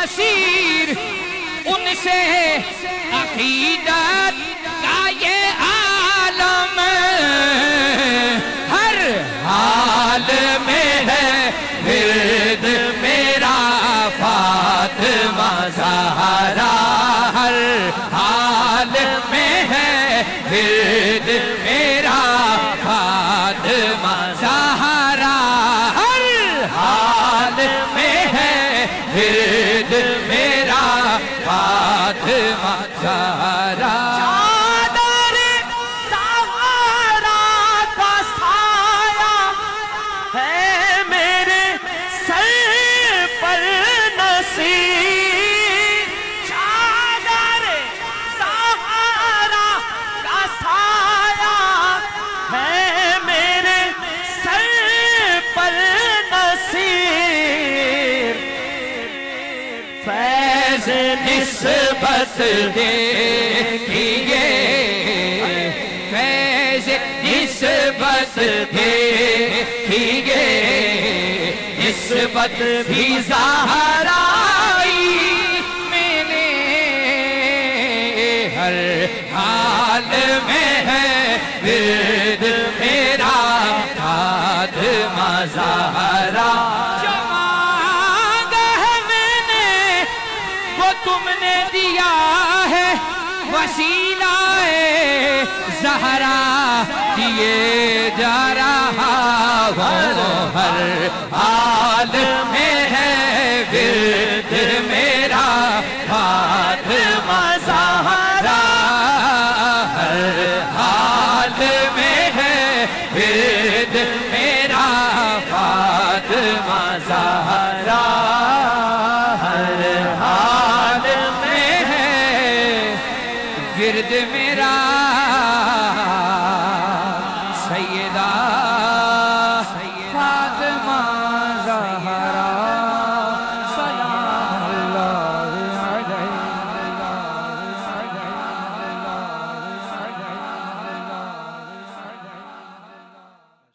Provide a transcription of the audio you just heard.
تاثیر ان سے عقیدت کا یہ عالم ہر حال میں ہے ورد میرا فاطمہ زہرا ہر حال میں ہے ورد میرا فاطمہ زہرا ہر حال میں ہے ورد میرا فاطمہ زہرا چادر زہرا کا سایہ ہے میرے سر پر نصیب چادر زہرا کا سایہ ہے میرے سر پر نصیب فیض نسبت دیکھیے فیض نسبت دیکھیے نسبت بھی زہرائی میں نے ہر حال میں ہے ورد میرا فاطمہ زہرا تم نے دیا ہے وسیلہ زہرا دیے جا رہا ہوں ہر حال میں ہے ورد میرا فاطمہ زہرا ہر حال میں ہے ورد میرا فاطمہ زہرا ورد میرا